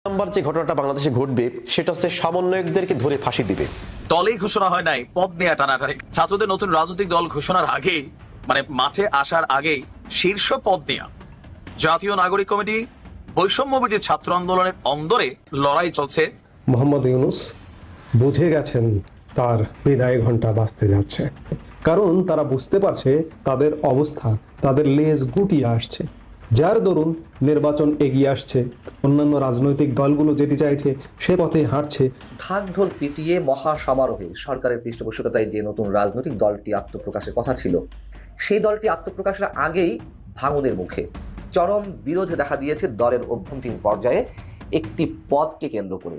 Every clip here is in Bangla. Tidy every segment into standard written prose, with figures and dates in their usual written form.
নাম্বার যে ঘটনাটা বাংলাদেশে ঘটবে সেটা হচ্ছে সমন্বয়কদেরকে ধরে ফাঁসি দিবে। দলেই ঘোষণা হয় নাই, পদ নিয়ে টানাটানি। ছাত্রদের নতুন রাজনৈতিক দল ঘোষণার আগেই, মানে মাঠে আসার আগেই শীর্ষ পদ নেয়া জাতীয় নাগরিক কমিটি বৈষম্য বিরোধী ছাত্র আন্দোলনের অন্দরে লড়াই চলছে। মোহাম্মদ ইউনূস বুঝে গেছেন তার বিদায় ঘন্টা বাজতে যাচ্ছে, কারণ তারা বুঝতে পারছে তাদের অবস্থা তাদের লেজ গুটিয়ে আসছে, যার দরুন নির্বাচন এগিয়ে আসছে। অন্যান্য রাজনৈতিক দলগুলো যেটি চাইছে সে পথে হাঁটছে। ঢাক ঢোল পিটিয়ে মহা সমারোহে সরকারের পৃষ্ঠপোষকতায় যে নতুন রাজনৈতিক দলটি আত্মপ্রকাশের কথা ছিল, সেই দলটি আত্মপ্রকাশের আগেই ভাঙনের মুখে চরম বিরোধে দেখা দিয়েছে দলের অভ্যন্তরীণ পর্যায়ে একটি পদকে কেন্দ্র করে।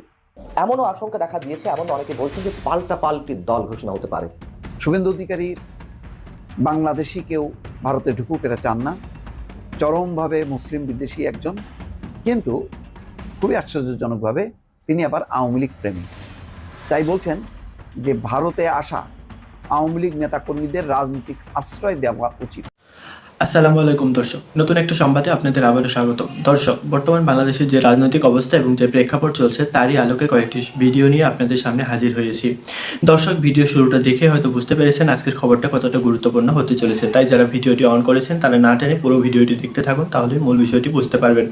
এমনও আশঙ্কা দেখা দিয়েছে, এমন অনেকে বলছেন যে পাল্টাপাল্টি দল ঘোষণা হতে পারে। শুভেন্দু অধিকারী বাংলাদেশি কেউ ভারতে ঢুকুক এটা চান না, চরমভাবে মুসলিম বিদ্বেষী একজন, কিন্তু খুবই আশ্চর্যজনকভাবে তিনি আবার আওয়ামী লীগ প্রেমী। তাই বলছেন যে ভারতে আসা আওয়ামী লীগ নেতাকর্মীদের রাজনৈতিক আশ্রয় দেওয়া উচিত। আসসালামু আলাইকুম দর্শক, নতুন একটা সংবাদে আপনাদের আবারও স্বাগত। দর্শক, বর্তমান বাংলাদেশের যে রাজনৈতিক অবস্থা এবং যে প্রেক্ষাপট চলছে তারই আলোকে কয়েকটি ভিডিও নিয়ে আপনাদের সামনে হাজির হয়েছি। দর্শক, ভিডিও শুরুটা দেখে হয়তো বুঝতে পেরেছেন আজকের খবরটা কতটা গুরুত্বপূর্ণ হতে চলেছে। তাই যারা ভিডিওটি অন করেছেন তারা না টেনে পুরো ভিডিওটি দেখতে থাকুন, তাহলে মূল বিষয়টি বুঝতে পারবেন।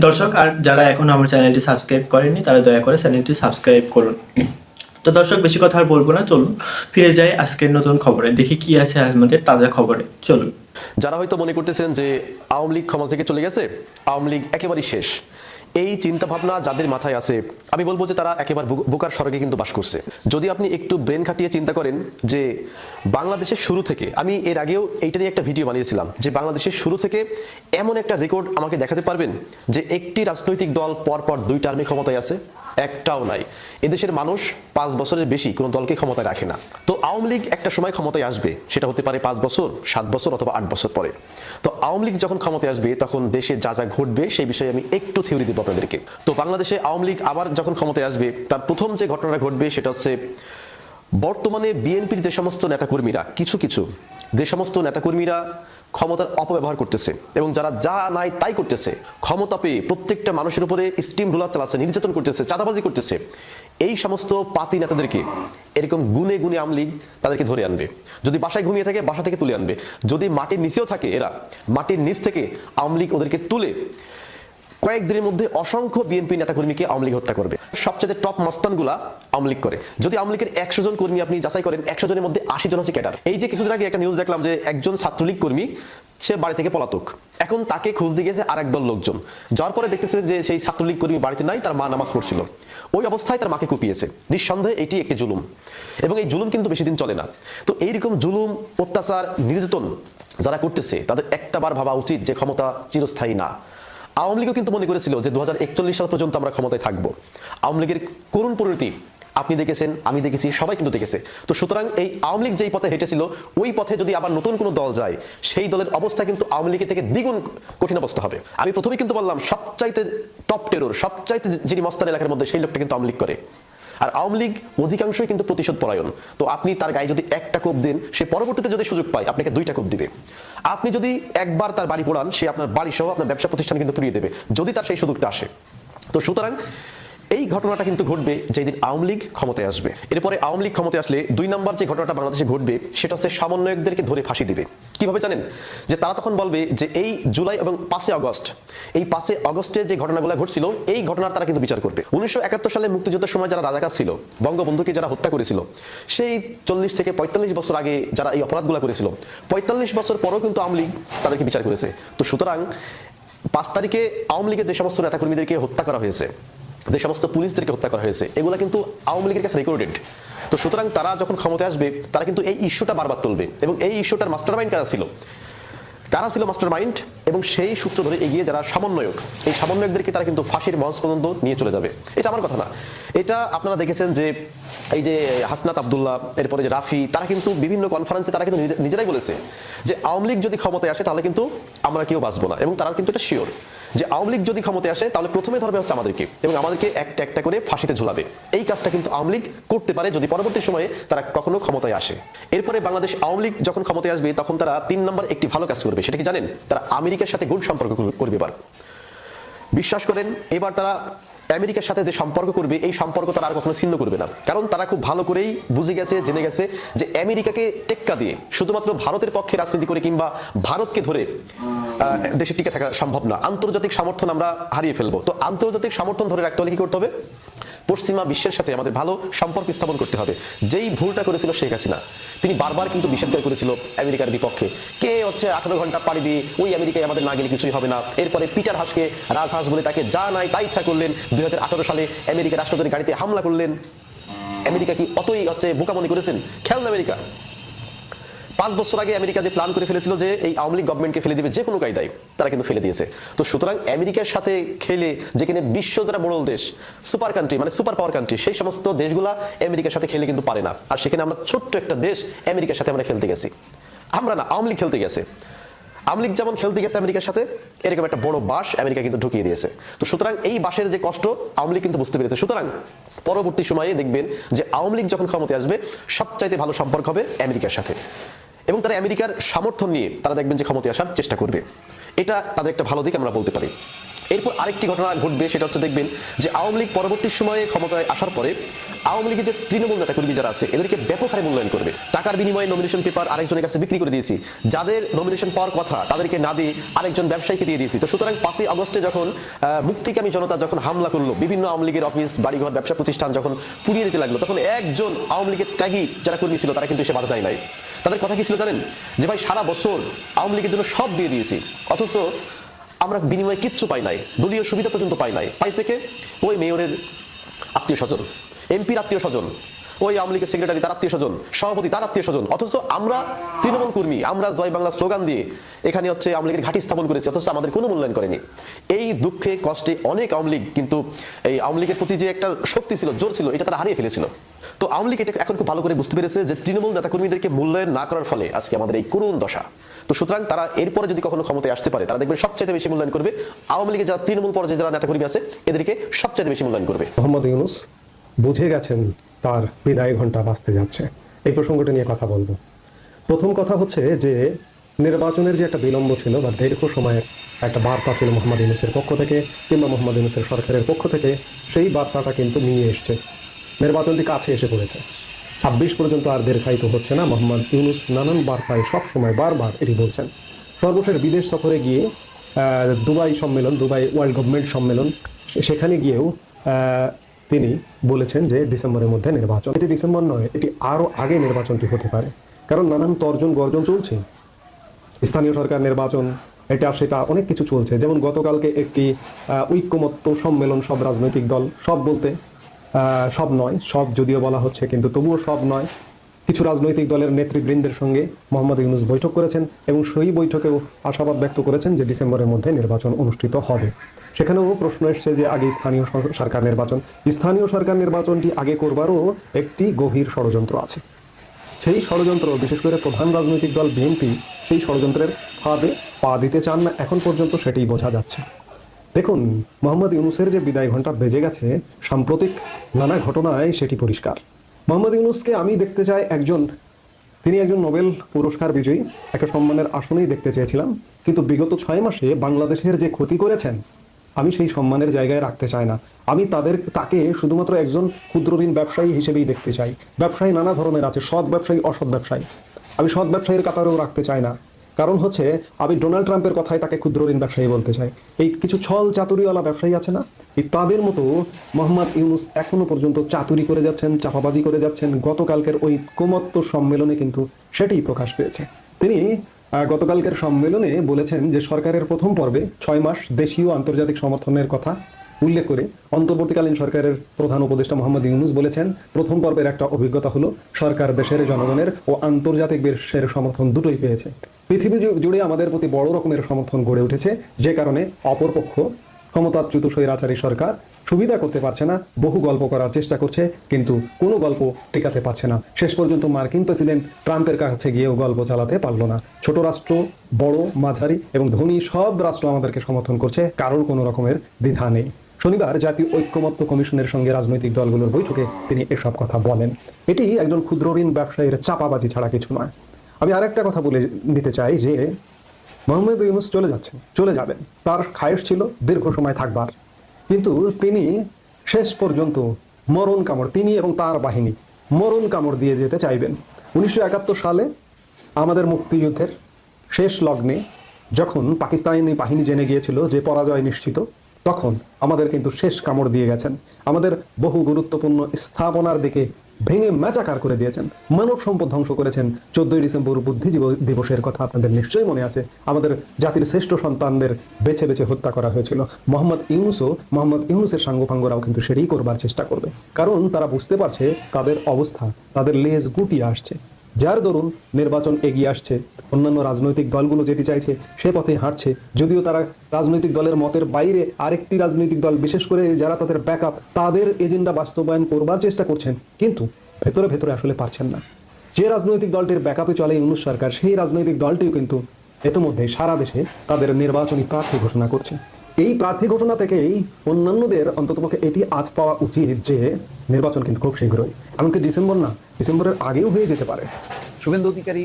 দর্শক, আর যারা এখনও আমার চ্যানেলটি সাবস্ক্রাইব করেননি তারা দয়া করে চ্যানেলটি সাবস্ক্রাইব করুন। তো দর্শক, বেশি কথা আর বলবো না, চলুন ফিরে যাই আজকের নতুন খবরে, দেখি কি আছে আমাদের তাজা খবরে। চলুন। যারা হয়তো মনে করতেছেন যে আওয়ামী লীগ ক্ষমতা থেকে চলে গেছে, আওয়ামী লীগ একেবারেই শেষ, এই চিন্তা ভাবনা যাদের মাথায় আছে, আমি বলবো যে তারা একেবারে বোকার স্বর্গে কিন্তু বাস করছে। যদি আপনি একটু ব্রেন খাটিয়ে চিন্তা করেন যে বাংলাদেশের শুরু থেকে, আমি এর আগেও এইটা নিয়ে একটা ভিডিও বানিয়েছিলাম যে বাংলাদেশের শুরু থেকে এমন একটা রেকর্ড আমাকে দেখাতে পারবেন যে একটি রাজনৈতিক দল পরপর 2 টার্মে ক্ষমতায় আছে? একটাও নাই। এদেশের মানুষ 5 বছরের বেশি কোনো দলকে ক্ষমতায় রাখে না। তো আওয়ামী লীগ একটা সময় ক্ষমতায় আসবে, সেটা হতে পারে 5 বছর, 7 বছর অথবা 8 বছর পরে। তো আওয়ামী লীগ যখন ক্ষমতায় আসবে তখন দেশে যা যা ঘটবে সেই বিষয়ে আমি একটু থিওরি দেবো আপনাদেরকে। তো বাংলাদেশে আওয়ামী লীগ আবার যখন ক্ষমতায় আসবে তার প্রথম যে ঘটনাটা ঘটবে সেটা হচ্ছে বর্তমানে বিএনপির যে সমস্ত নেতাকর্মীরা, কিছু যে সমস্ত নেতাকর্মীরা ক্ষমতার অপব্যবহার করতেছে এবং যারা যা নাই তাই করতেছে, ক্ষমতা পেয়ে প্রত্যেকটা মানুষের উপরে স্টিম রোলার চালাচ্ছে, নির্যাতন করতেছে, চাঁদাবাজি করতেছে, এই সমস্ত পাতি নেতাদেরকে এরকম গুনে গুনে আওয়ামী লীগ তাদেরকে ধরে আনবে। যদি বাসায় ঘুমিয়ে থাকে বাসা থেকে তুলে আনবে, যদি মাটির নিচেও থাকে এরা মাটির নিচ থেকে আওয়ামী লীগ ওদেরকে তুলে কয়েকদিনের মধ্যে অসংখ্য বিএনপি নেতাকর্মীকে আওয়ামী লীগ হত্যা করবে। সবচেয়ে টপ মস্তানগুলা আওয়ামী লীগ করে। যদি আওয়ামী লীগের 100 জন কর্মী আপনি যাচাই করেন, 100 জনের মধ্যে 80 জন হচ্ছে ক্যাডার। এই যে কিছুদিন আগে একটা নিউজ দেখলাম যে একজন ছাত্রলীগ কর্মী সে বাড়ি থেকে পলাতক, এখন তাকে খোঁজ দিয়ে গেছে আরেক দল লোকজন, যাওয়ার পরে দেখতেছে যে সেই ছাত্রলীগ কর্মী বাড়িতে নাই, তার মা নামাজ পড়ছিল, ওই অবস্থায় তার মাকে কুপিয়েছে। নিঃসন্দেহে এটি একটি জুলুম, এবং এই জুলুম কিন্তু বেশি দিন চলে না। তো এইরকম জুলুম, অত্যাচার, নির্যাতন যারা করতেছে তাদের একটাবার ভাবা উচিত যে ক্ষমতা চিরস্থায়ী না। আওয়ামী লীগও কিন্তু মনে করেছিল যে 2041 সাল পর্যন্ত আমরা ক্ষমতায় থাকবো। আওয়ামী লীগের করুণ পরিণতি আপনি দেখেছেন, আমি দেখেছি, সবাই কিন্তু দেখেছে। তো সুতরাং এই আওয়ামী লীগ যেই পথে হেঁটেছিল ওই পথে যদি আবার নতুন কোনো দল যায়, সেই দলের অবস্থা কিন্তু আওয়ামী লীগের থেকে দ্বিগুণ কঠিন অবস্থা হবে। আমি প্রথমেই কিন্তু বললাম সবচাইতে টপ টেরর, সবচাইতে যিনি মস্তান এলাকার মধ্যে, সেই লোকটা কিন্তু আওয়ামী লীগ করে। আর আওয়ামী লীগ অধিকাংশই কিন্তু প্রতিশোধ পরায়ণ। তো আপনি তার গায়ে যদি একটা কোপ দেন, সে পরবর্তীতে যদি সুযোগ পায় আপনাকে 2টা কোপ দিবে। আপনি যদি একবার তার বাড়ি পোড়ান, সে আপনার বাড়ি সহ আপনার ব্যবসা প্রতিষ্ঠান কিন্তু পুড়িয়ে দেবে যদি তার সেই সুযোগটা আসে। তো সুতরাং এই ঘটনাটা কিন্তু ঘটবে যেদিন আওয়ামী লীগ ক্ষমতায় আসবে। এরপরে আওয়ামী লীগ ক্ষমতায় আসলে 2 নম্বর যে ঘটনাটা বাংলাদেশে ঘটবে সেটা হচ্ছে সমন্বয়কদেরকে ধরে ফাঁসি দিবে। কিভাবে জানেন? যে তারা তখন বলবে যে এই জুলাই এবং 5 আগস্ট, এই 5 আগস্টে যে ঘটনাগুলো ঘটছিল এই ঘটনার তারা কিন্তু বিচার করবে। 1971 সালে মুক্তিযুদ্ধের সময় যারা রাজাকার ছিল, বঙ্গবন্ধুকে যারা হত্যা করেছিল, সেই 40 থেকে 45 বছর আগে যারা এই অপরাধগুলো করেছিল, 45 বছর পরেও কিন্তু আওয়ামী লীগ তাদেরকে বিচার করেছে। তো সুতরাং 5 তারিখে আওয়ামী লীগের যে সমস্ত নেতাকর্মীদেরকে হত্যা করা হয়েছে, যে সমস্ত পুলিশদেরকে হত্যা করা হয়েছে, এগুলো কিন্তু আওয়ামী লীগের কাছে রেকর্ডেড। তো সুতরাং তারা যখন ক্ষমতায় আসবে তারা কিন্তু এই ইস্যুটা বারবার তুলবে, এবং এই ইস্যুটার মাস্টারমাইন্ড কারা ছিল মাস্টারমাইন্ড, এবং সেই সূত্র ধরে এগিয়ে যারা সমন্বয়ক, এই সমন্বয়কদেরকে তারা কিন্তু ফাঁসির মঞ্চ পর্যন্ত নিয়ে চলে যাবে। এটা আমার কথা না, এটা আপনারা দেখেছেন যে এই যে হাসনাত আব্দুল্লাহ, এরপরে যে রাফি, তারা কিন্তু বিভিন্ন কনফারেন্সে তারা কিন্তু নিজেরাই বলেছে যে আওয়ামী লীগ যদি ক্ষমতায় আসে তাহলে কিন্তু আমরা কেউ বাঁচবো না, এবং তারা কিন্তু এটা শিওর যে আওয়ামী লীগ যদি ক্ষমতায় আসে তাহলে প্রথমে ধরবে হচ্ছে আমাদেরকে, এবং আমাদেরকে একটা একটা করে ফাঁসিতে ঝুলাবে। এই কাজটা কিন্তু আওয়ামী লীগ করতে পারে যদি পরবর্তী সময়ে তারা কখনো ক্ষমতায় আসে। এরপরে বাংলাদেশ আওয়ামী লীগ যখন ক্ষমতায় আসবে তখন তারা 3 নম্বর একটি ভালো কাজ করবে। সেটা কি জানেন? তারা আমেরিকার সাথে গুড সম্পর্ক করবে। এবার বিশ্বাস করেন, এবার তারা আমেরিকার সাথে যে সম্পর্ক করবে এই সম্পর্ক তারা আর কখনো ছিন্ন করবে না, কারণ তারা খুব ভালো করেই বুঝে গেছে, জেনে গেছে যে আমেরিকাকে টেক্কা দিয়ে শুধুমাত্র ভারতের পক্ষে রাজনীতি করে কিংবা ভারতকে ধরে দেশে টিকে থাকা সম্ভব না। আন্তর্জাতিক সমর্থন আমরা হারিয়ে ফেলবো। তো আন্তর্জাতিক সমর্থন ধরে রাখতে হলে কি করতে হবে? পশ্চিমা বিশ্বের সাথে আমাদের ভালো সম্পর্ক স্থাপন করতে হবে। যেই ভুলটা করেছিল শেখ হাসিনা, তিনি বারবার কিন্তু বিষাদগার করেছিল আমেরিকার বিপক্ষে। কে হচ্ছে 18 ঘন্টা পাড়ি দিয়ে ওই আমেরিকায় আমাদের না গেলে কিছুই হবে না। এরপরে পিটার হাসকে রাজহাঁস বলে তাকে যা নাই তাই ইচ্ছা করলেন। 2018 সালে আমেরিকা রাষ্ট্রপতির গাড়িতে হামলা করলেন। আমেরিকা কি অতই হচ্ছে বোকা মনে করেছেন? খেয়াল না আমেরিকা 5 বছর আগে আমেরিকা যে প্ল্যান করে ফেলেছিল যে এই আওয়ামী লীগ গভর্নমেন্টকে ফেলে দিবে যে কোনো কায়দায়, তারা কিন্তু ফেলে দিয়েছে। তো সুতরাং আমেরিকার সাথে খেলে, যেখানে বিশ্ব যারা বড় দেশ, সুপার কান্ট্রি মানে সুপার পাওয়ার কান্ট্রি, সেই সমস্ত দেশগুলা আমেরিকার সাথে খেলে কিন্তু পারে না। আর সেখানে আমরা ছোট্ট একটা দেশ আমেরিকার সাথে আমরা খেলতে গেছি। আমরা না, আওয়ামী লীগ খেলতে গেছে। আওয়ামী লীগ যেমন খেলতে গেছে আমেরিকার সাথে, এরকম একটা বড় বাস আমেরিকা কিন্তু ঢুকিয়ে দিয়েছে। তো সুতরাং এই বাসের যে কষ্ট আওয়ামী লীগ কিন্তু বুঝতে পেরেছে। সুতরাং পরবর্তী সময়ে দেখবেন যে আওয়ামী লীগ যখন ক্ষমতায় আসবে, সবচাইতে ভালো সম্পর্ক হবে আমেরিকার সাথে, এবং তারা আমেরিকার সমর্থন নিয়ে তারা দেখবেন যে ক্ষমতায় আসার চেষ্টা করবে। এটা তাদের একটা ভালো দিক আমরা বলতে পারি। এরপর আরেকটি ঘটনা ঘটবে, সেটা হচ্ছে দেখবেন যে আওয়ামী লীগ পরবর্তী সময়ে ক্ষমতায় আসার পরে আওয়ামী লীগের যে তৃণমূল নেতা কর্মী যারা আছে, এদেরকে ব্যাপক হারে মূল্যায়ন করবে। টাকার বিনিময়ে নমিনেশন পেপার আরেকজনের কাছে বিক্রি করে দিয়েছি, যাদের নমিনেশন পাওয়ার কথা তাদেরকে না দিয়ে আরেকজন ব্যবসায়ীকে দিয়ে দিয়েছি। তো সুতরাং 5ই আগস্টে যখন মুক্তিকামী জনতা যখন হামলা করলো, বিভিন্ন আওয়ামী লীগের অফিস, বাড়িঘর, ব্যবসা প্রতিষ্ঠান যখন পুড়িয়ে দিতে লাগলো, তখন একজন আওয়ামী লীগের ত্যাগী যারা কর্মী ছিল তারা কিন্তু এসে বাধা দেয় নাই। তাদের কথা কি ছিল জানেন? যে ভাই সারা বছর আওয়ামী লীগের জন্য সব দিয়ে দিয়েছি, অথচ আমরা বিনিময়ে কিচ্ছু পাই নাই, দলীয় সুবিধা পর্যন্ত পাই নাই। পাইছে কে? ওই মেয়রের আত্মীয় স্বজন, এমপির আত্মীয় স্বজন, ওই আওয়ামী লীগের সেক্রেটারি তার আত্মীয় স্বজন, সভাপতি তার আত্মীয় স্বজন। অথচ আমরা তৃণমূল কর্মী, আমরা জয় বাংলা স্লোগান দিয়ে এখানে হচ্ছে আওয়ামী লীগের ঘাঁটি স্থাপন করেছি, অথচ আমাদের কোনো মূল্যায়ন করেনি। এই দুঃখে কষ্টে অনেক আওয়ামী লীগ কিন্তু এই আওয়ামী লীগের প্রতি যে একটা শক্তি ছিল, জোর ছিল, এটা তারা হারিয়ে ফেলেছিল। তো আওয়ামী লীগ এটা এখন খুব ভালো করে বুঝতে পেরেছে যে তৃণমূল নেতাকর্মীদেরকে মূল্যায়ন না করার ফলে আজকে আমাদের এই করুণ দশা। তো সুতরাং তারা এরপরে যদি কখনো ক্ষমতায় আসতে পারে, তারা দেখবেন সবচেয়ে বেশি মূল্যায়ন করবে আওয়ামী লীগের যারা তৃণমূল পর্যায়ে যারা নেতাকর্মী আছে, এদেরকে সবচেয়ে বেশি মূল্যায়ন করবে। মোহাম্মদ ইউনূস বুঝে গেছেন তার বিদায় ঘন্টা বাজতে যাচ্ছে। এই প্রসঙ্গটা নিয়ে কথা বলবো। প্রথম কথা হচ্ছে যে নির্বাচনের যে একটা বিলম্ব ছিল বা দীর্ঘ সময়ের একটা বার্তা ছিল মোহাম্মদ ইউনূসের পক্ষ থেকে কিংবা মোহাম্মদ ইউনূসের সরকারের পক্ষ থেকে, সেই বার্তাটা কিন্তু নিয়ে এসছে। নির্বাচনটি কাছে এসে পড়েছে, 26 পর্যন্ত আর দীর্ঘায়িত হচ্ছে না। মোহাম্মদ ইউনূস নানান বার্তায় সবসময় বারবার এটি বলছেন। সর্বশেষ বিদেশ সফরে গিয়ে দুবাই সম্মেলন, দুবাই ওয়ার্ল্ড গভর্নমেন্ট সম্মেলন, সেখানে গিয়েও তিনি বলেছেন যে ডিসেম্বরের মধ্যে নির্বাচন। এটি ডিসেম্বর নয়, এটি আরও আগে নির্বাচনটি হতে পারে, কারণ নানান তর্জন গর্জন চলছে। স্থানীয় সরকার নির্বাচন, এটা সেটা অনেক কিছু চলছে। যেমন গতকালকে একটি ঐক্যমত্য সম্মেলন, সব রাজনৈতিক দল, সব বলতে সব নয়, সব যদিও বলা হচ্ছে কিন্তু তবুও সব নয়, কিছু রাজনৈতিক দলের নেতৃবৃন্দের সঙ্গে মোহাম্মদ ইউনূস বৈঠক করেছেন এবং সেই বৈঠকেও আশাবাদ ব্যক্ত করেছেন যে ডিসেম্বরের মধ্যে নির্বাচন অনুষ্ঠিত হবে। সেখানেও প্রশ্ন এসছে যে আগে স্থানীয় সরকার নির্বাচন, স্থানীয় সরকার নির্বাচনটি আগে করবারও একটি গভীর ষড়যন্ত্র আছে। সেই ষড়যন্ত্র, বিশেষ করে প্রধান রাজনৈতিক দল বিএনপি সেই ষড়যন্ত্রের ফাঁদে পা দিতে চান না, এখন পর্যন্ত সেটাই বোঝা যাচ্ছে। দেখুন, মোহাম্মদ ইউনূসের যে বিদায় ঘণ্টা বেজে গেছে সাম্প্রতিক নানা ঘটনায় সেটি পরিষ্কার। মোহাম্মদ ইউনূসকে আমি দেখতে চাই তিনি একজন নোবেল পুরস্কার বিজয়ী, একটা সম্মানের আসনেই দেখতে চেয়েছিলাম, কিন্তু বিগত 6 মাসে বাংলাদেশের যে ক্ষতি করেছেন, আমি সেই সম্মানের জায়গায় রাখতে চাই না। আমি তাকে শুধুমাত্র একজন ক্ষুদ্র ঋণ ব্যবসায়ী হিসেবেই দেখতে চাই। ব্যবসায়ী নানা ধরনের আছে, সৎ ব্যবসায়ী, অসৎ ব্যবসায়ী। আমি সৎ ব্যবসায়ীর কাতারেও রাখতে চাই না, কারণ হচ্ছে আমি ডোনাল্ড ট্রাম্পের কথায় তাকে ক্ষুদ্র ঋণ ব্যবসায়ী বলতে চাই। এই কিছু ছল চাতুরিওয়ালা ব্যবসায়ী আছে না, তাদের মতো মোহাম্মদ ইউনূস এখনো পর্যন্ত চাতুরি করে যাচ্ছেন, চাপাবাজি করে যাচ্ছেন। গতকালকের ওই ঐক্যমত্য সম্মেলনে কিন্তু সেটাই প্রকাশ পেয়েছে। তিনি গতকালকের সম্মেলনে বলেছেন যে সরকারের প্রথম পর্বে 6 মাস দেশীয় আন্তর্জাতিক সমর্থনের কথা উল্লেখ করে অন্তর্বর্তীকালীন সরকারের প্রধান উপদেষ্টা মোহাম্মদ ইউনূস বলেছেন, প্রথম পর্বের একটা অভিজ্ঞতা হলো সরকার দেশের জনগণের ও আন্তর্জাতিক বিশ্বের সমর্থন দুটোই পেয়েছে। পৃথিবী জুড়ে আমাদের প্রতি বড় রকমের সমর্থন গড়ে উঠেছে, যে কারণে অপরপক্ষ ক্ষমতাচ্যুত স্বৈরাচারী সরকার সুবিধা করতে পারছে না, বহু গল্প করার চেষ্টা করছে, কিন্তু কোনো গল্প টিকাতে পারছে না। শেষ পর্যন্ত মার্কিন প্রেসিডেন্ট ট্রাম্পের কাছে গিয়েও গল্প চালাতে পারলো না। ছোট রাষ্ট্র, বড়, মাঝারি এবং ধনী সব রাষ্ট্র আমাদেরকে সমর্থন করছে, কারোর কোনো রকমের দ্বিধা নেই। শনিবার জাতীয় ঐক্যমত্য কমিশনের সঙ্গে রাজনৈতিক দলগুলোর বৈঠকে তিনি এসব কথা বলেন। এটি একজন ক্ষুদ্র ঋণ ব্যবসায়ীর চাপাবাজি ছাড়া কিছু নয়। আমি আরেকটা কথা বলে দিতে চাই যে মোহাম্মদ ইউনূস চলে যাবেন, তার খায়েশ ছিল দীর্ঘ সময় থাকবার, কিন্তু তিনি শেষ পর্যন্ত মরণ কামড়, তিনি এবং তার বাহিনী মরণ কামড় দিয়ে যেতে চাইবেন। 1971 সালে আমাদের মুক্তিযুদ্ধের শেষ লগ্নে যখন পাকিস্তানি বাহিনী জেনে গিয়েছিল যে পরাজয় নিশ্চিত, তখন আমাদের কিন্তু শেষ কামড় দিয়ে গেছেন। আমাদের বহু গুরুত্বপূর্ণ স্থাপনার দিকে ভেঙে ম্যাচাকার করে দিয়েছেন, মানব সম্পদ ধ্বংস করেছেন। 14ই ডিসেম্বর বুদ্ধিজীবী দিবসের কথা আপনাদের নিশ্চয়ই মনে আছে। আমাদের জাতির শ্রেষ্ঠ সন্তানদের বেছে বেছে হত্যা করা হয়েছিল। মোহাম্মদ ইউনুসের সাঙ্গপাঙ্গরাও কিন্তু সেটাই করবার চেষ্টা করবে, কারণ তারা বুঝতে পারছে তাদের অবস্থা, তাদের লেজ গুটিয়ে আসছে। যার দরুন নির্বাচন এগিয়ে আসছে, অন্যান্য রাজনৈতিক দলগুলো যেটি চাইছে সে পথে হাঁটছে। যদিও তারা রাজনৈতিক দলের মতের বাইরে আরেকটি রাজনৈতিক দল, বিশেষ করে যারা তাদের ব্যাকআপ, তাদের এজেন্ডা বাস্তবায়ন করবার চেষ্টা করছেন, কিন্তু ভেতরে ভেতরে আসলে পারছেন না। যে রাজনৈতিক দলটির ব্যাকআপে চলে ইউনূস সরকার, সেই রাজনৈতিক দলটিও কিন্তু ইতিমধ্যে সারা দেশে তাদের নির্বাচনী প্রার্থী ঘোষণা করছে। এই প্রার্থী ঘোষণা থেকেই অন্যান্যদের অন্ততপক্ষে এটি আজ পাওয়া উচিত যে নির্বাচন কিন্তু খুব শীঘ্রই, এমনকি ডিসেম্বর না, ডিসেম্বরের আগেও হয়ে যেতে পারে। শুভেন্দু অধিকারী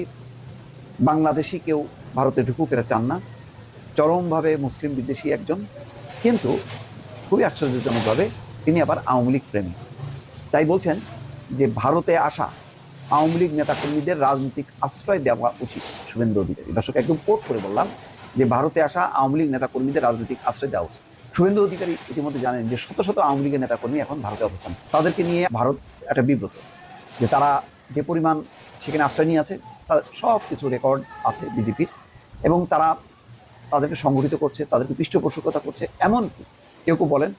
বাংলাদেশি কেউ ভারতে ঢুকুক এটা চান না, চরমভাবে মুসলিম বিদ্বেষী একজন, কিন্তু খুবই আশ্চর্যজনকভাবে তিনি আবার আওয়ামী লীগ প্রেমী। তাই বলছেন যে ভারতে আসা আওয়ামী লীগ নেতাকর্মীদের রাজনৈতিক আশ্রয় দেওয়া উচিত শুভেন্দু অধিকারী। দর্শক, একদম কোট করে বললাম যে ভারতে আসা আওয়ামী লীগ নেতাকর্মীদের রাজনৈতিক আশ্রয় দেওয়া উচিত। শুভেন্দু অধিকারী ইতিমধ্যে জানেন যে শত শত আওয়ামী লীগের নেতাকর্মী এখন ভারতে অবস্থান, তাদেরকে নিয়ে ভারত একটা বিব্রত, যে তারা যে পরিমাণ সেখানে আশ্রয় নিয়ে আছে তার সব কিছু রেকর্ড আছে বিজেপির, এবং তারা তাদেরকে সংগঠিত করছে, তাদেরকে পৃষ্ঠপোষকতা করছে। এমনকি কেউ কেউ বলেন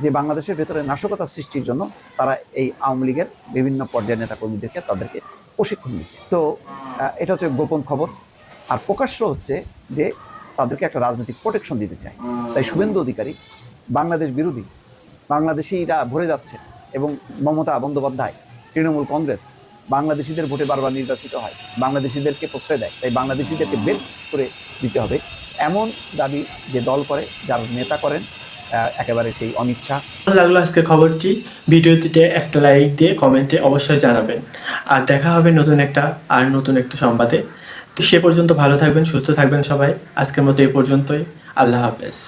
যে বাংলাদেশের ভেতরে নাশকতা সৃষ্টির জন্য তারা এই আওয়ামী লীগের বিভিন্ন পর্যায়ের নেতাকর্মীদেরকে তাদেরকে প্রশিক্ষণ দিচ্ছে। তো এটা হচ্ছে গোপন খবর। আর প্রকাশ্য হচ্ছে যে তাদেরকে একটা রাজনৈতিক প্রোটেকশন দিতে চায়। তাই শুভেন্দু অধিকারী বাংলাদেশ বিরোধী, বাংলাদেশিরা ভরে যাচ্ছে, এবং মমতা বন্দ্যোপাধ্যায়, তৃণমূল কংগ্রেস বাংলাদেশিদের ভোটে বারবার নির্বাচিত হয়, বাংলাদেশিদেরকে প্রশ্রয় দেয়, তাই বাংলাদেশিদেরকে বের করে দিতে হবে এমন দাবি যে দল করে, যার নেতা করেন একেবারে সেই অমিত শাহ। ভালো লাগলো আজকের খবরটি, ভিডিওটিতে একটা লাইক দিয়ে কমেন্টে অবশ্যই জানাবেন। আর দেখা হবে নতুন একটা সংবাদে। তো সে পর্যন্ত ভালো থাকবেন, সুস্থ থাকবেন সবাই। আজকের মতো এই পর্যন্তই। আল্লাহ হাফেজ।